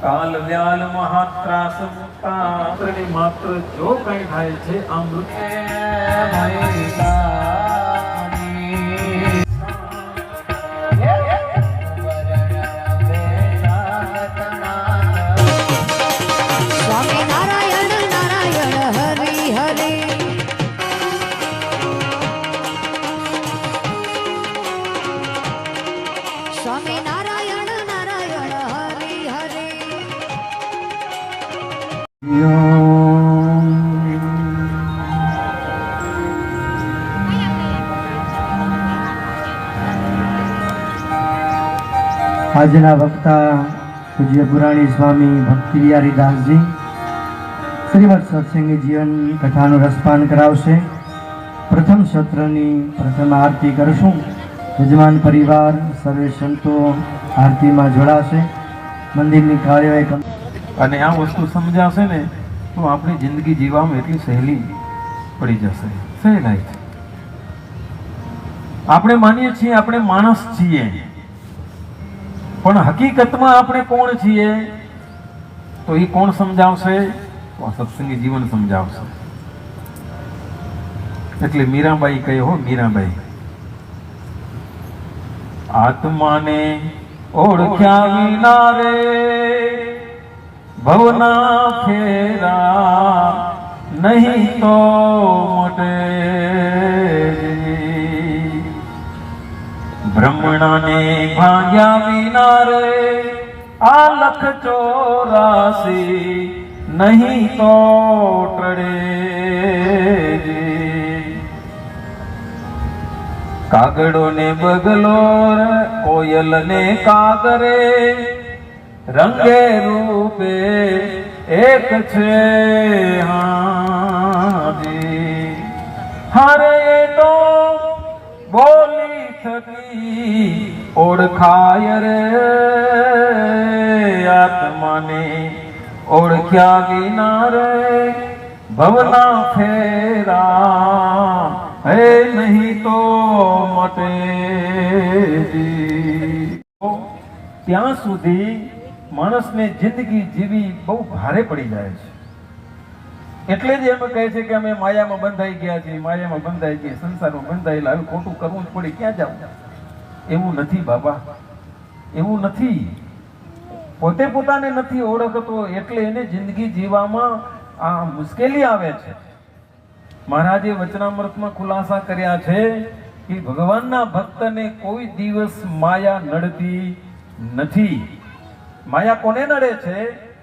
કાલ વ્યાલ મહાત્રાસ માત્ર ને માત્ર જો કઈ થાય છે આ મૃત્યુ આજના વક્તા પૂજ્ય પુરાણી સ્વામી ભક્તિ વિહારીદાસજી શ્રીમદ સત્સંગી જીવન કથાનું રસપાન કરાવશે. પ્રથમ સત્રની પ્રથમ આરતી કરશું. યજમાન પરિવાર સર્વે સંતો આરતીમાં જોડાશે. મંદિરની કાર્યવાહી અને આ વસ્તુ સમજાશે ને તો આપણી જિંદગી જીવવામાં એટલી સહેલી પડી જશે. સહેલાઈ આપણે માનીએ છીએ આપણે માણસ છીએ, પણ હકીકતમાં આપણે કોણ છીએ તો એ કોણ સમજાવશે? તો સત્સંગી જીવન સમજાવશે. એટલે મીરાબાઈ કહે, હો મીરાબાઈ, આત્માને ઓળખ્યા વિના રે ભવના ફેરા નહીં તો મોટે. બ્રહ્મણાને ભાગ્યા વિના રે આ લખ 84 નહીં તો ટળે. કાગડો ને બગલો કોયલ ને કાગરે રંગે રૂપે એક છે હાજી. હારે તો બોલી થકી ઓળખાય રે આત્માને ઓળખ્યા વિના રે ભવના ફેરા હે નહીં તો મટે. ત્યાં સુધી માણસને જિંદગી જીવી બહુ ભારે પડી જાય છે. એટલે જ એમ કહે છે કે અમે માયામાં બંધાઈ ગયા છીએ, માયામાં બંધાઈ ગયા, સંસારમાં બંધાયેલા, હવે ખોટું કરવું જ પડે, ક્યાં જવું? એવું નથી બાબા, એવું નથી. પોતે પોતાને નથી ઓળખતો એટલે એને જિંદગી જીવવામાં આ મુશ્કેલી આવે છે. મહારાજે વચનામૃતમાં ખુલાસા કર્યા છે કે ભગવાનના ભક્તને કોઈ દિવસ માયા નડતી નથી. માયા કોને નડે છે?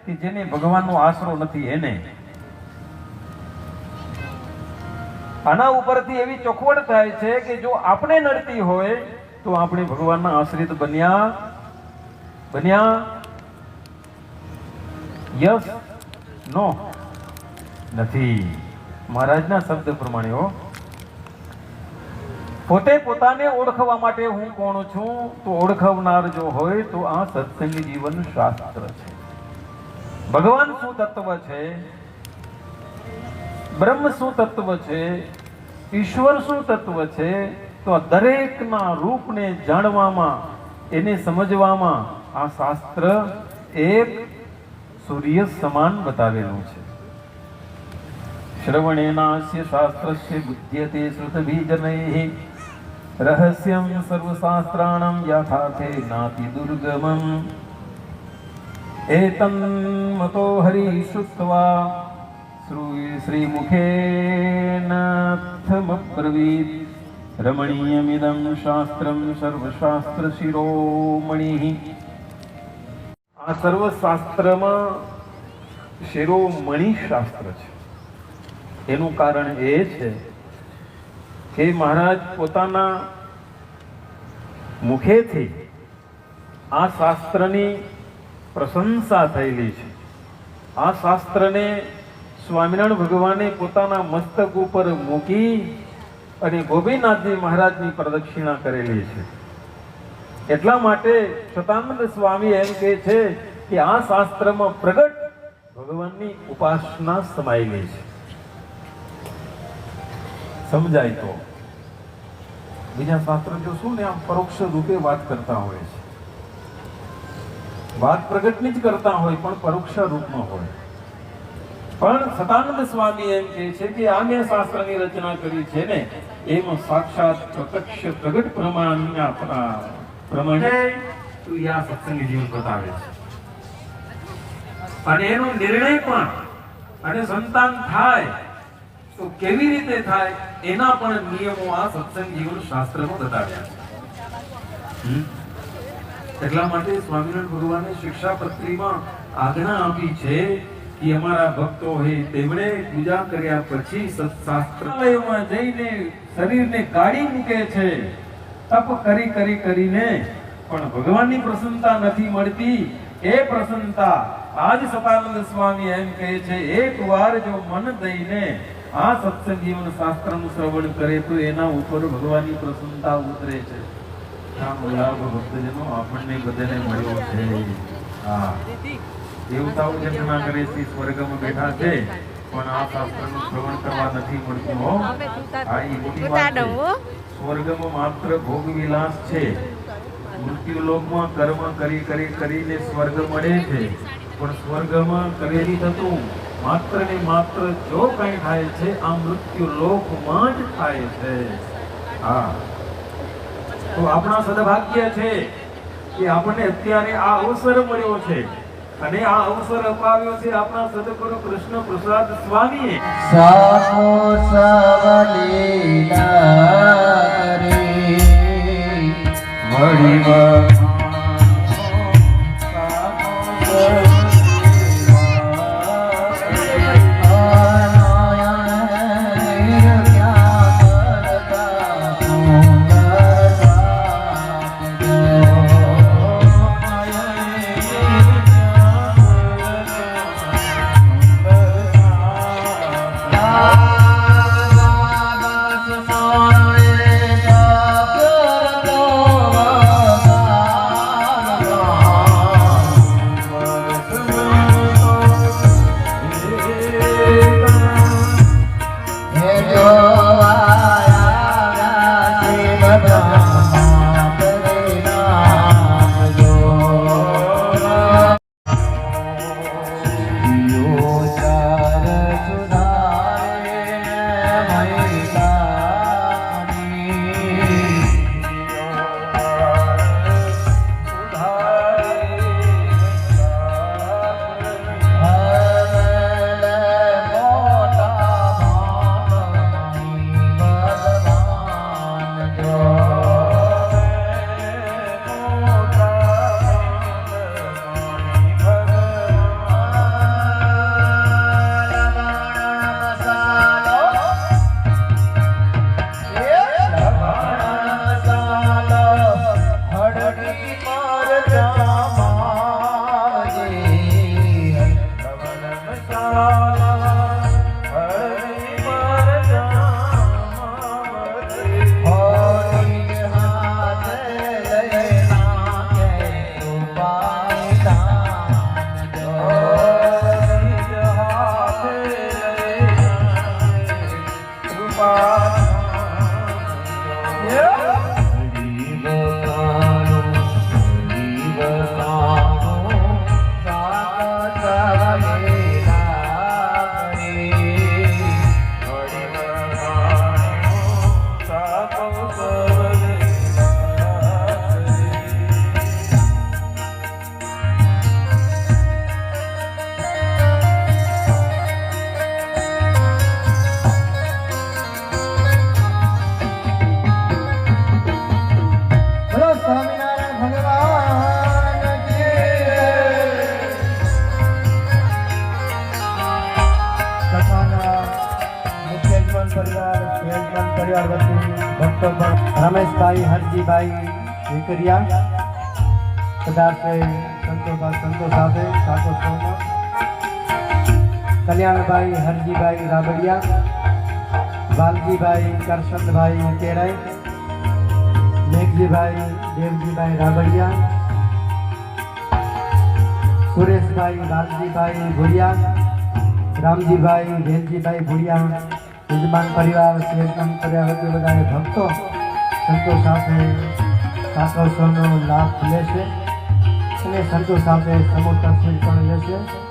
કે જેને ભગવાનનો આશરો નથી એને. આના ઉપરથી એવી ચોખવટ થાય છે કે જો આપણે નડતી હોય તો આપણે ભગવાનના આશ્રિત બન્યા યસ નો નથી. મહારાજના શબ્દ પ્રમાણે હો. પોતે પોતાને ઓળખવા માટે હું કોણ છું તો ઓળખવનાર જો હોય તો આ સત્સંગી જીવન શાસ્ત્ર છે. ભગવાન શું તત્વ છે, બ્રહ્મ શું તત્વ છે, ઈશ્વર શું તત્વ છે, તો દરેકના રૂપને જાણવામાં, એને સમજવામાં આ શાસ્ત્ર એક સૂર્ય સમાન બતાવેલું છે. શ્રવણેનાસ્ય શાસ્ત્રસ્ય બુધ્યતે શ્રુતભીજનૈઃ રહસ્યં સર્વશાસ્ત્રાણાં યથાર્થે નાતિ દુર્ગમં. એતન્ મતો હરિ શ્રુત્વા શ્રી મુખેનથમબ્રવીત રમણીયમિદં શાસ્ત્રં સર્વશાસ્ત્ર શિરોમણિઃ. આ સર્વશાસ્ત્રમાં શિરોમણિ શાસ્ત્ર છે. એનું કારણ એ છે કે મહારાજ પોતાના મુખેથી આ શાસ્ત્રની પ્રશંસા થયેલી છે. આ શાસ્ત્રને સ્વામિનારાયણ ભગવાને પોતાના મસ્તક ઉપર મૂકી અને ગોપીનાથજી મહારાજની પ્રદક્ષિણા કરેલી છે. એટલા માટે સતાનંદ સ્વામી એમ કહે છે કે આ શાસ્ત્રમાં પ્રગટ ભગવાનની ઉપાસના સમાયેલી છે. સમજાય તો બીજા શાસ્ત્ર જો શું ને આમ પરોક્ષ રૂપે વાત કરતા હોય છે. વાત પ્રગટની જ કરતા હોય પણ પરોક્ષ રૂપમાં હોય. પણ સતાનંદ સ્વામી એમ કહે છે કે આ મેં શાસ્ત્રની રચના કરી છે ને એમાં સાક્ષાત પ્રત્યક્ષ પ્રગટ પ્રમાણે તું આ સત્સંગી જીવન બતાવે છે. અને એનો નિર્ણય પણ અને સંતાન થાય તો કેવી રીતે થાય એના પણ નિયમો આ સત્સંગ જીવન શાસ્ત્રમાં બતાવ્યા છે. એટલા માટે સ્વામિનારાયણ ભગવાને શિક્ષાપત્રીમાં આજ્ઞા આપી છે કે અમારા ભક્તો હોય તેમણે પૂજા કર્યા પછી સત્શાસ્ત્રાલયમાં જઈને શરીરને ગાળી મૂકે છે. તપ કરીને પણ ભગવાનની પ્રસન્નતા નથી મળતી. એ પ્રસન્નતા આજ સતાનંદ સ્વામી એમ કહે છે એકવાર જો મન દઈને આ સત્સંગ જીવન શાસ્ત્રનું શ્રવણ કરે તો એના ઉપર ભગવાનની પ્રસન્નતા ઉતરે છે. ભક્તજનો આપણને બધાને મળ્યો છે. હા, દેવતાઓ જન્મના કરે છે, સ્વર્ગમાં બેઠા છે, પણ આ શાસ્ત્રનું શ્રવણ કરવા નથી મળતું. હો, આ એ મોટી વાત છે. સ્વર્ગમાં માત્ર ભોગ વિલાસ છે. મૃત્યુ લોકમાં કર્મ કરીને સ્વર્ગ મળે છે, પણ સ્વર્ગમાં કરેલી થતું માત્ર ને માત્ર જો કંઈ થાય છે આ મૃત્યુ લોકમાં જ થાય છે. હા, તો આપણા સદભાગ્ય છે કે આપણને અત્યારે આ અવસર મળ્યો છે અને આ અવસર અપાવ્યો છે આપણા સદગુરુ કૃષ્ણ પ્રસાદ સ્વામીએ. સામો સવલીલા કરે વળી રમેશભાઈ હરજીભાઈ વેકરિયા કદાચ સંતો સાથે શાકોત્સવમાં કલ્યાણભાઈ હરજીભાઈ રાબડિયા વાલજીભાઈ કરશનભાઈ કેરાઈ મેઘજીભાઈ દેવજીભાઈ રાબડિયા સુરેશભાઈ લાલજીભાઈ ભુડિયા રામજીભાઈ વેલજીભાઈ ભુડિયા યજમાન પરિવાર યજમાન પરિવાર વચ્ચે બધા ભક્તો સંતો સાથે શાકોત્સવનો લાભ લે છે. બંને સંતો સાથે સમૂહ તસવીર પણ લેશે.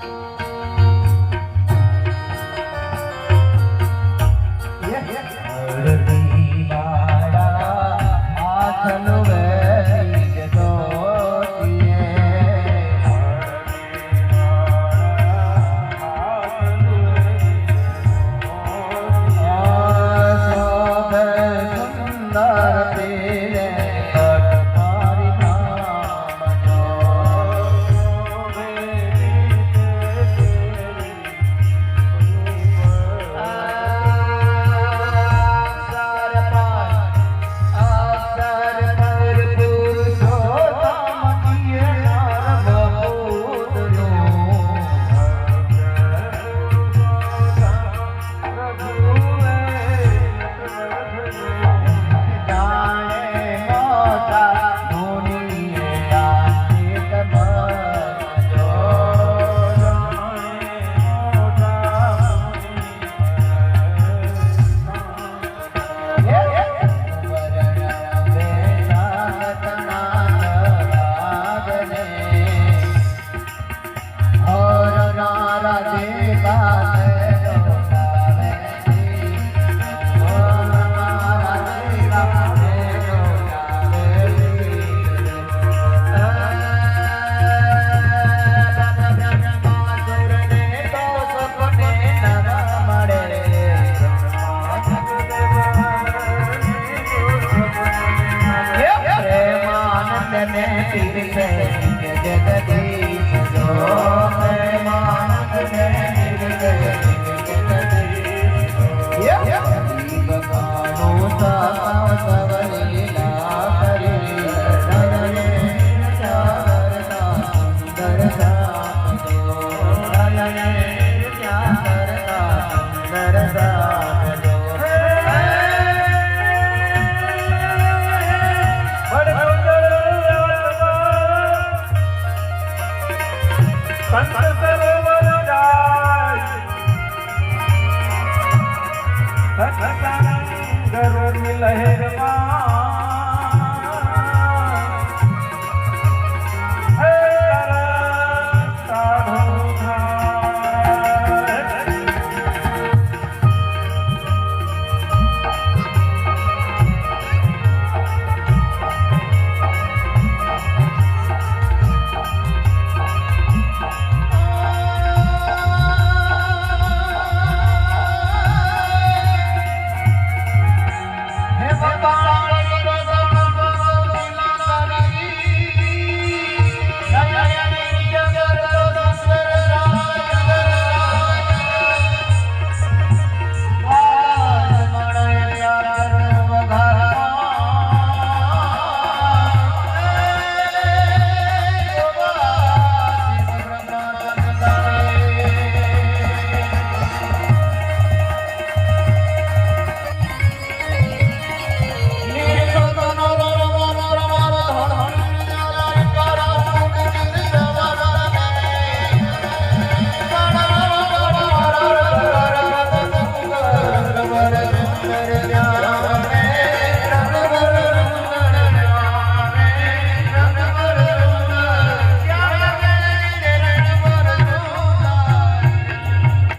લહેરમાં